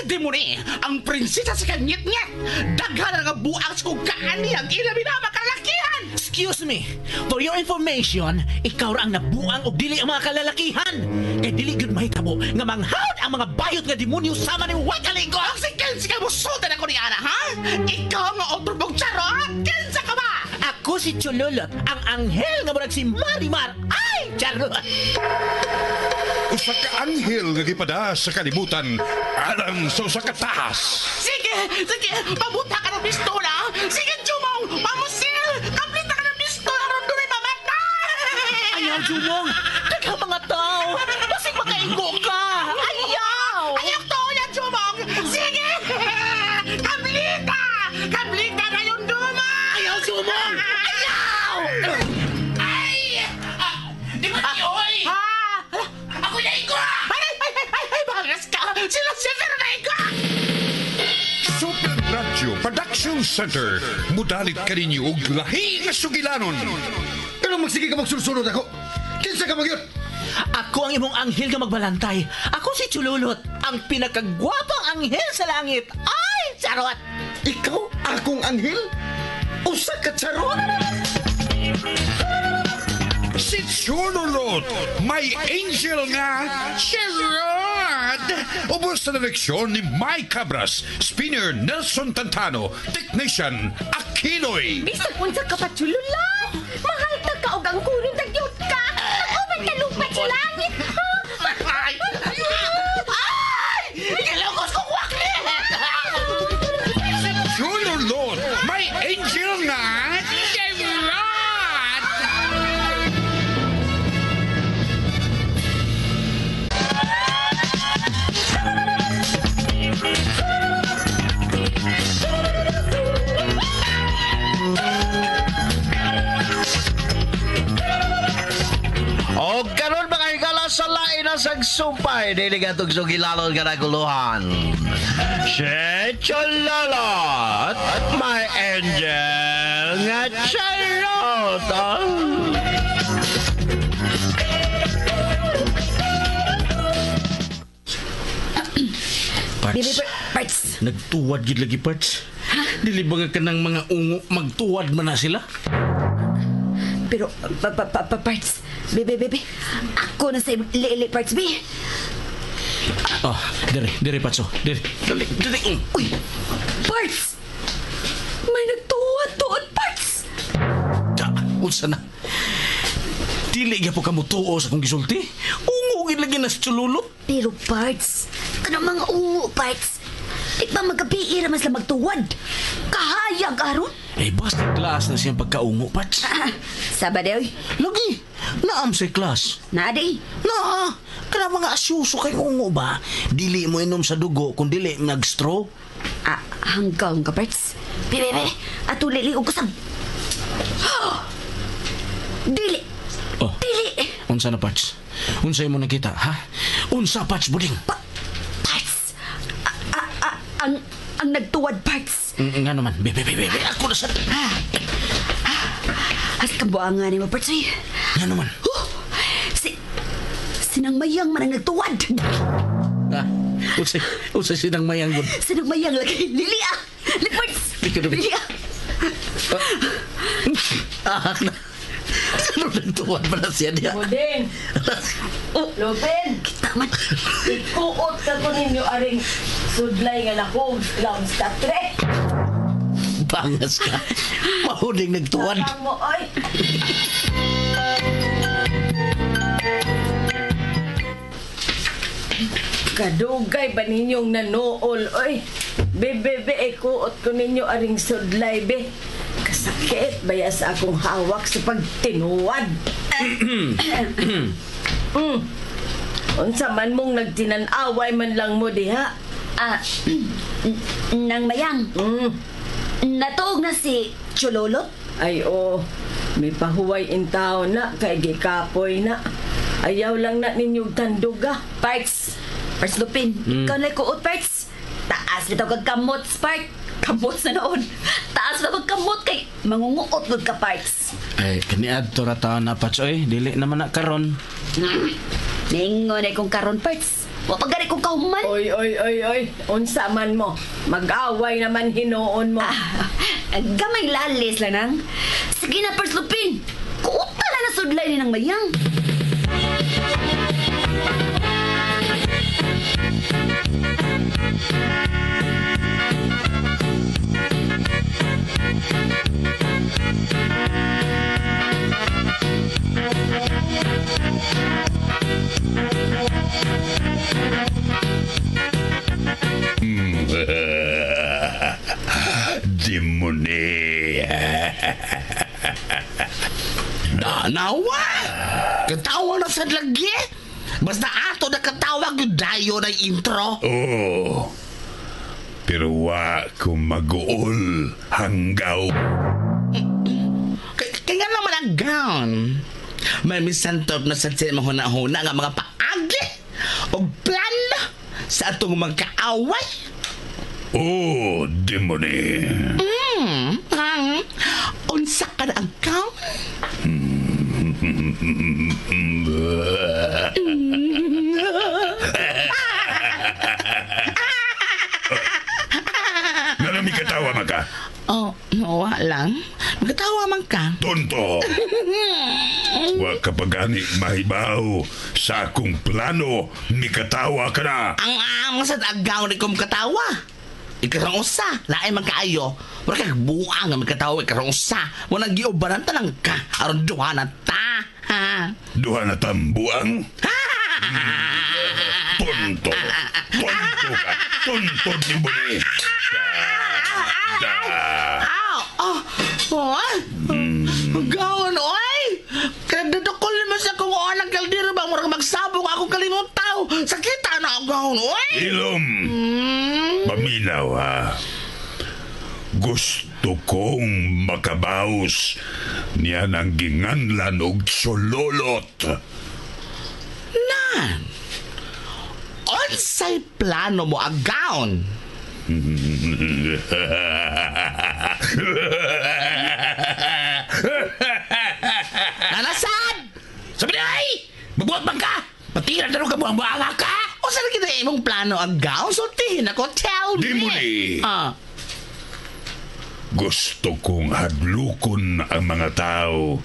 Pwede mo ni, ang prinsesa sa kanyit-nyit. Daghan nga buang sa kugaan niyang ilabi na makalakihan. Excuse me, for your information, ikaw ra ang nabuang o dili ang mga kalalakihan. Kay dili gud mahitabo nga manghawd ang mga bayot nga demonyo sama ni Wakalingo. Ang si Kenzie ka mo sultan ako ni Ana, ha? Ikaw nga otro mong charot. Kenzie ka ba? Ako si Chololot, ang anghel nga murag si Marimar. Ay, charot! Usa ka anghel nga gipada sa kalibutan alang sa usa ka taas. Sige, pabuta ka ng pistola. Sige, Jumong, pamusil. Kaplita ka ng pistola ron doon ay mamatay. Ayaw, Jumong! Daga mga tao! Basig makaingo ka! Ayaw! Ayaw to yan, Jumong. Sige, kaplita na yung Duma. Ayaw, Jumong! Ayaw! Di ba niyo, oy? Ako na iko! Ay, bangas ka! Sila pero na iko! Super Radio Production Center. Mudalit ka ninyo og lahi nga sugilanon. Pero magsige ka magsulsunod ako. Kinsa ka magyot? Ako ang imong anghel nga magbalantay. Ako si Chululot, ang pinakagwapang anghel sa langit. Ay, charot! Ikaw akong anghel? Usa ka charot? Si Chololot, may angel nga charot. Ubos na leksyon ni Mike Cabras, spinner Nelson Tantano, technician Akiloy. Bisag unsa ka pa, Chulula? Mahal ta ka og ang kunin tagyot ka. Uban ka lupat sa langit. Ay! Nilokos ko kwakli! Chololot, may angel nga charot. O karon mga higala sa lain na sagsumpay dili gatog sugilalon nga naguluhan. Si Chololot, my angel nga charot. Parts, Parts. nagtuwad gid lagi, Parts. Dili ba nga kanang mga ungo magtuwad man na sila? Pero, Parts. Bebe. Ako na sa ili, Parts, be. Oh, dire, Patso. Dire. Uy, Parts! May nagtuwad, Parts! Da, unsa na? Dili gyapon ka mo tuo sa kong gisulti? Ungo gid lagi na sa Chululot. Pero, Parts, kanang mga ungo, Parts, di ba magabiira mas lang magtuwad? Kahayag, aron? Eh, basta class na siyang pagkaungo, Pats. Sabado, oy. Lagi, naam sa class. Nadi. Na, kana mga asyuso kay ungo ba? Dili mo inom sa dugo kung dili nag-straw. Hanggang ka, Parts. Bebe, ato lili og kusang. Dili. Oh, Dili. unsa na, Pats? Unsa mo nakita, ha? Unsa, Pats, buding? Parts. Ang nagtuwad, Parts. Nga naman, bebe, ako na sa... As kabuangan ni mo, Parts, oy. Nga naman. Sinang mayang man ang nagtuwad. Unsay sinang mayang gud. Sinang mayang lagi. Lilia! Parts! Lilia! Ano nagtuwad pa na siya niya? Buding! Lupin! Kita man. Ikuot ka ko ninyo aring sudlay nga lakog lang sa tre. Bangas ka. Mahuling nagtuwad. Sakang mo, oy! Kadugay ba ninyong nanool, oy? Bebe, ikuot ko ninyo aring sudlay, be. Kasakit baya sa akong hawak sa pagtinuwad. Unsa man mong nagtinan-away man lang mo diha. Nang mayang. Natuog na si Chololot. Ay, may pahuway in tao na, kay gikapoy na. Ayaw lang na ninyong tanduga. Parts Lupin. Ikaw na ikuot, Parts. Taas bitaw kag kamot, Spark. Kamot na noon. Taas na magkamot kay mangunguot gud ka, Parts. Ay, kaniad to rata na, Pats, oy. Dili naman na karon. Ningon ay kong karon, Parts. Wapagari kong kahuman. Oy. Unsa man mo. Mag-away naman hinoon mo. Gamay lalis lang nang. Sige na, First Lupin. Kuuta na nasudlay ni ng mayang. Dimuni. Nawa! Katawa na sa lagi. Basta ato na katawag yung dayo na intro. Oh. Pero wa ko mag-uol hanggaw. Kaya naman ang gown. May misantop na sa mahuna-huna nga mga paagi o plan sa atong magkaaway. Oh, Dimuni. Unsa ka na ang gown? Nalami katawa maka. Oh, nawa lang. Magkatawa man ka. Tonto. Wa kapag ani mahibaw sa akong plano, ni katawa ka na. Ang sa agaw ni kong katawa. Ikarang usa, lain magkaayo. Wala kang buang nga magkatawa ikarang usa. Wala giubaran talang ka. Aron duha na ta. Ha? Duha na tambuang. Tonto. Tonto ka. Tonto, Dimuni. Gawon, oy! Kadadukol naman sa kung anang kaldero ba murag magsabong akong kalimutaw. Sakita na ang gawon, oy! Ilom. Paminaw ha. Gusto kong makabaos niya ng ginganlan og sololot. Nan! Onsay plano mo agaon? Nanasan! Sabi niya ay! Mabuhat bang ka? Patira na rin ka buang-buanga ka? O saan kita imong plano agaon? Sultihin ako, tell me! Dimuni! Gusto kong hadlukon ang mga tao.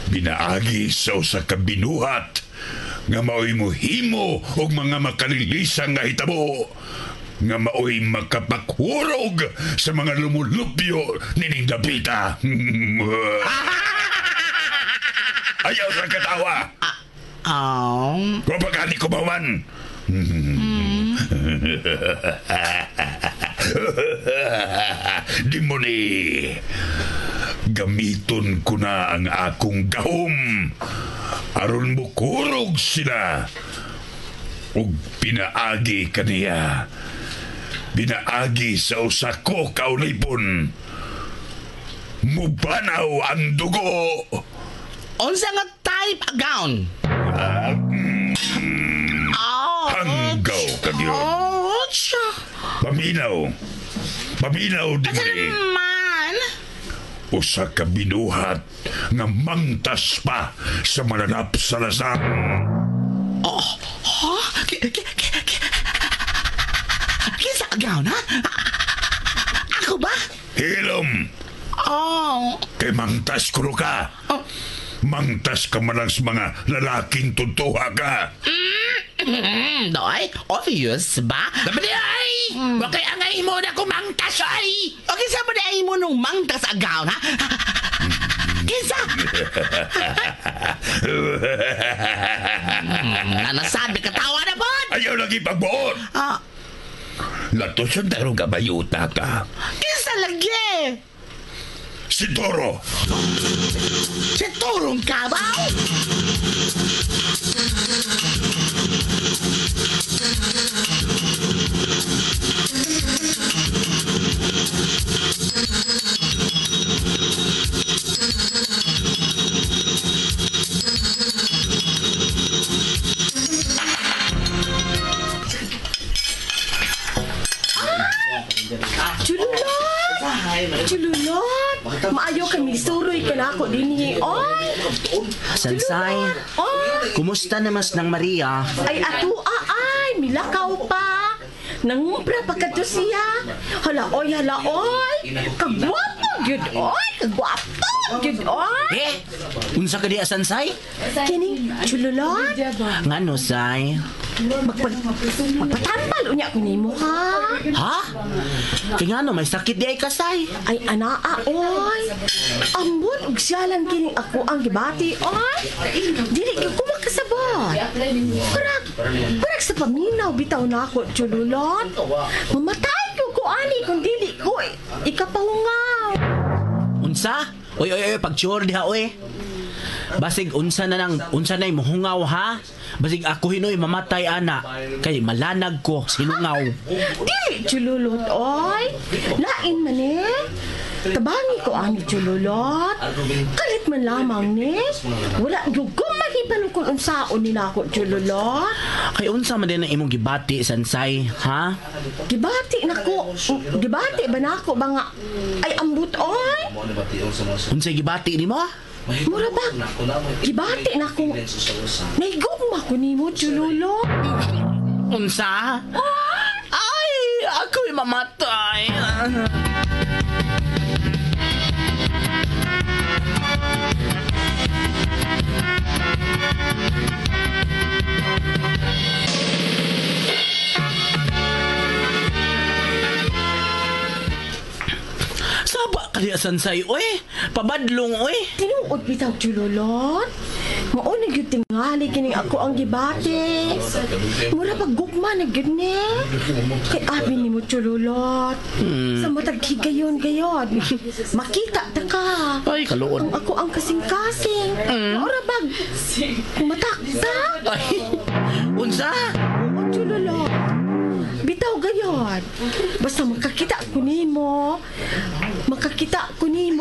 Binaagi sa usa ka binuhat nga maoy mo himo og mga makalilisang nga hitabo nga maoy makapakhurog sa mga lumulupyo ni Dapita. Ayaw sa katawa. Kapagani ko bawan. Dimuni, gamiton ko na ang akong gahom aron mukurog sila ug pinaagi kaniya. Binaagi sa usa ko kaulipon. Mubanaw ang dugo. Unsa nga type agaon? Hanggaw kagyo. Paminaw. Paminaw Dimuni. Man! Usa ka binuhat nga mangtas pa sa mananap sa lasang. Kinsa agaon, ha? Ako ba? Hilom. Kay mangtas kuno ka. Mangtas ka man lang sa mga lalaking tuntuha ka. Doy, obvious ba? Dapat ay! Bakit angay mo na kung mangtas ay? Okay, saan mo na mo nung mangtas agaw, ha? Kinsa? Nasabi ka tawa na po! Ayaw lagi pagbuot. Latos yung darong kabayuta ka. Kinsa lagi? Si Toro. Si Turong Kabaw? Chulunot! Maayo kami suroy ka na ako din oy! Sansay, Oy! kumusta namas ng Maria? Ay, ato ay! naglakaw pa. Nangumpra pa ka to siya. Hala, oy. Kagwapo, yun, oy. Kagwapo, yun, oy. Unsa ka di Sansay? Kini, chululot. Ngano, Say? Magpatambal unya ko nimo, ha? Ha? Kaya ngano, may sakit di ay kasay. Ay, anaa, oy. Ambot, ug siya lang kini ako ang gibati, oy. Dili ko makasabot. Parag sa paminaw, bitaw na ako, chululot. Mamatay ko ani kung dili ko ikapahungaw. Unsa? Oy, pag-sure diha, oy. Basig unsa na mohungaw, ha? Basig ako hinoy mamatay ana. Kay malanag ko sinungaw. Dili, chululot, oy. Lain man Tabangi ko ani chululot. Kalit man lamang ni. Wala yung mahibalo kung unsaon nila ako chululot. Kay unsa man din ang imong gibati, Sansay, ha? Gibati ba nako ba nga ay ambut oy? Unsay gibati nimo? Mura ba? Gibati nako. Naigugma ko nimo chululot. Unsa? Ay, ako'y mamatay. Saba ka diya, Sansay, oy. Pabadlong, oy. Tinuod bitaw chululot. Mauna gyud tingali kini ako ang gibati. Mura pag gugma na gyud ni. Kay abi nimo chululot. Sa matag higayon gayon. Makita ta ka. Ay, kaluod. Ang ako ang kasing-kasing. Mura bag matakta. Ay, unsa? O chululot. Bitaw gayon. Basta makakita ko nimo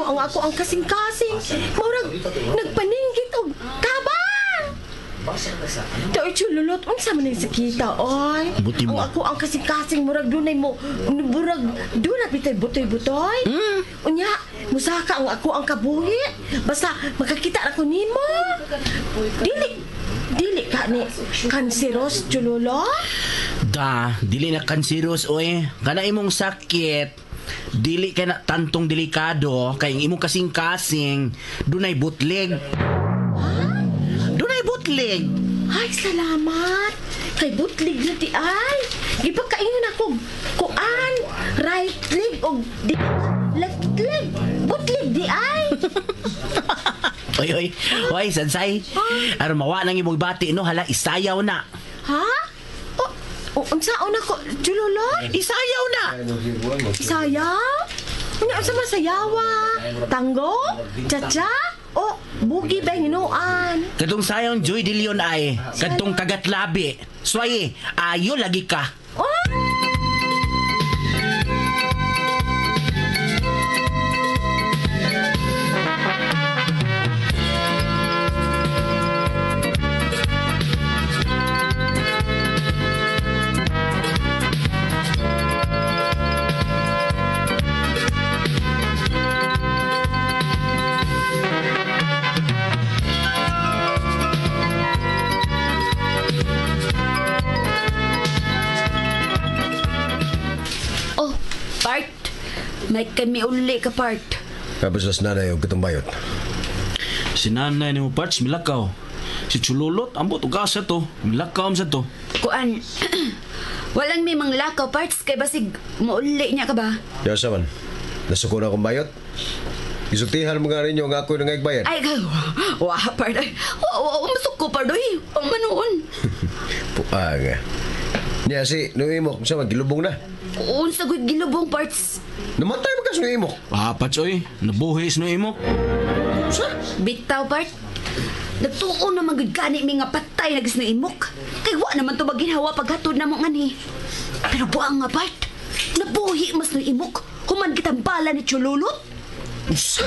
ang ako ang kasing-kasing. Murag nagpaninggit og tabang. Daw chululot unsa man ang sakita oy. Buti mo. Ang ako ang kasing-kasing murag dunay bitay butoy-butoy. Unya musaka ang ako ang kabuhi. Basta makakita ako nimo. Dili ka ni kanseros chululot. Dili na kanseros, oy. Kana imong sakit. Dili ka na tantong delikado kay imong kasing-kasing dunay butlig. Dunay butlig. Ay, salamat. Kay butlig na di ay. Gipagkaingon ako kuan, right leg o left leg. Butlig di ay. Oy, Sansay. Aron mawa nang imong bati no, hala isayaw na. Ha? Unsaon ako, Julolot? Isayaw na. Isayaw? Ano sa masayawa? Tango? Cha-cha? O bugi ba hinuan? Kadtong sayang Joy De Leon ay kadtong kagatlabi. Sway, ayo lagi ka. Part, may kami uli ka part. Tapos nas nanay o kitong bayot. Si nanay ni mo parts milakaw. Si Chululot ambot og asa to. Milakaw sa to. Kuan, walang may manglakaw parts kay basig mauli niya ka ba? Yasa man. Nasuko na akong bayot. Isultihan mo nga rin yung ako na ngayagbayad. Ay, wah, part. Ay, masuk ko, part. Ay, ang manoon. Puanga. Niya si, nung imok, sa magilubong na. Unsa gud gilubong parts. Namatay mo kasi nung imok. Pats oy, nabuhis no imo. Sa? Bitaw part. Nagtuon na magud gani mi nga patay nagis na imok. Kay wa naman to maginhawa paghatod na mo ngani. Pero buang nga part. Nabuhi mas no imok. Human kitang bala ni Chululot. Usa.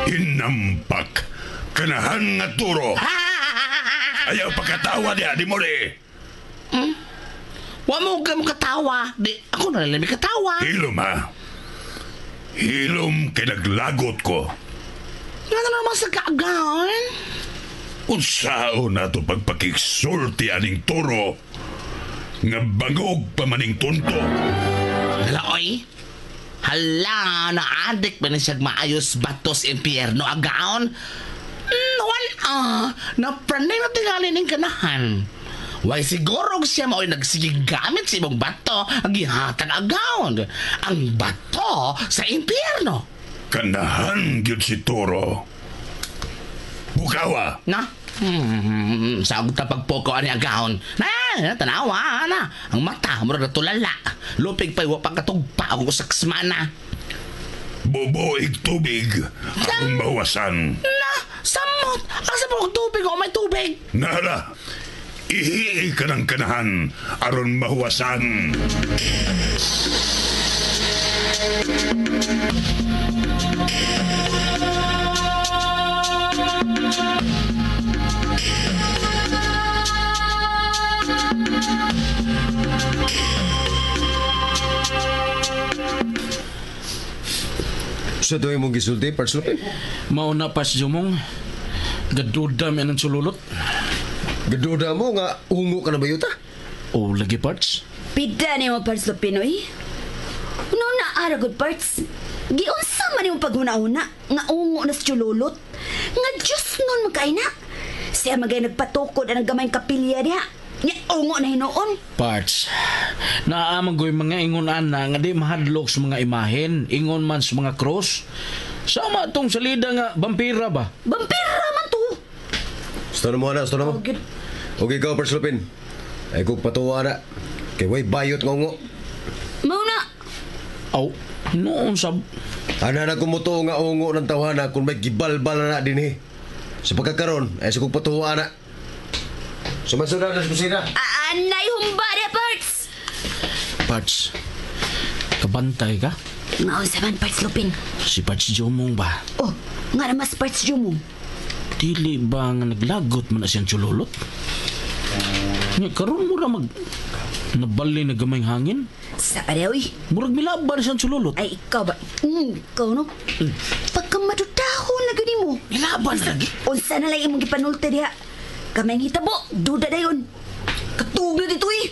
Inampak ganahan nga turo. Ayaw pagkatawa niya, di mo rin. Wa mo ka mo katawa. Di, ako na lang may katawa. Hilom ha. Hilom kay naglagot ko. Nga na naman sa kaagawan. Unsao na to pagpakiksulti aning turo. Nga bangog pa maning tunto. Hala, oy. Hala, na-addict ba na siyang maayos batos impyerno agaon? Wala. Napranay na tingali ng kanahan. Why siguro siya mao'y nagsigig gamit sa ibang bato ang gihatag agaon. Ang bato sa impyerno. Kanahan gyud si Toro. Bukawa. Na? Sagot na pagpoko ani agaon. Na, tanawa na. Ang mata, murag na tulala. Lupig pa'y wapang katugpa ang usaksmana. Bubuig tubig akong bawasan. Na, samot. Asa po tubig o may tubig? Nala, ihii ka ng kanahan aron mahuwasan. Sa doon mong gisulti, Parts Lupin? Mauna pas jumong. Gaduda mi anong sululot. Gaduda mo nga ungo ka na ba yuta? O lagi parts. Pida ni mo parts Lupinoy. Uno na aragod parts. Giunsa man yung paguna-una nga ungo na sa chululot. Nga Diyos nun magkaina. Siya magay nagpatukod ang gamay kapilya niya. Nya ungo na hinoon. Parts. Naamang ko'y mga ingon ana nga di mahadlok sa mga imahen, ingon man sa mga cross. Sama tong salida nga vampira ba? Vampira man to. Gusto na mo na, gusto na mo. Okay. Okay ka, Parts Lupin. Ay kong patuwa na. Kay way bayot nga ungo. Mauna. Aw, noon sab. Ana na kumuto nga ungo ng tawhana kung may gibalbal na din eh. Sa pagkakaroon, ay sa kong patuwa na. Sumasunod na sa kusina. Anay humba niya parts. Parts. Kabantay ka? Maunsa man parts Lupin. Si Parts Jomong ba? Oh, nga na mas parts Jumo. Dili ba nga naglagot man na siyang chululot? Nga, karon mo ra mag... Nabali na gamay hangin? Sa pareoy. Murag milaba na siyang chululot. Ay, ikaw ba? Ikaw no? Pagka madudahon na gani mo. Ilaban lagi. Unsa na lang imong gipanulta diha. Kamay hitabo, duda na yun. Katug na dito eh.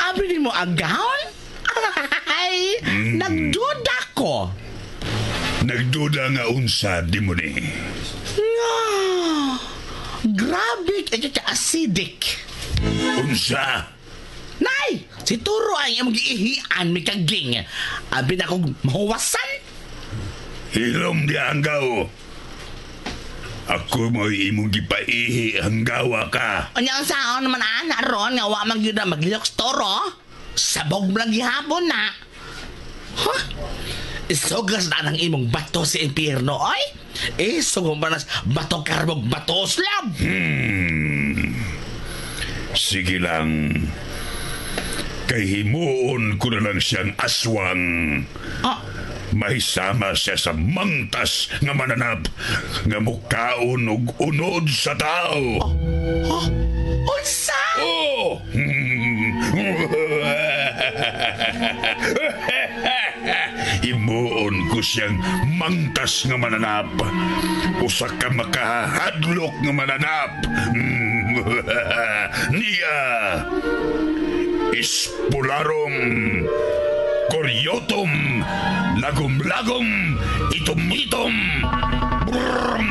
Abri mo agaon? Ay, nagduda ko. Nagduda nga unsa di mo ni. Nga, grabe ito acidic. Unsa? Nay, si Turo ay imong giihian mi kaging. Abi na kong mahuwasan. Hilom di anggaw. Ako mo'y imong gipaihi hanggawa ka. Anya ang saon naman ana ron nga wa man gyud na maglihok sa Toro. Sabog lang gihapon na. Huh? Isugas na ng imong bato sa impyerno, oy? Isugong ba nas bato karbog bato slab? Sige lang. Kay himuon ko na lang siyang aswang. Ah, Mahisama siya sa mangtas nga mananap nga mukaon og unod sa tao. unsa? Oh! Himuon ko siyang mangtas nga mananap. Usa ka makahadlok nga mananap. Niya Ispularum Coriotum Lagum-lagum Itum-itum Brrrm.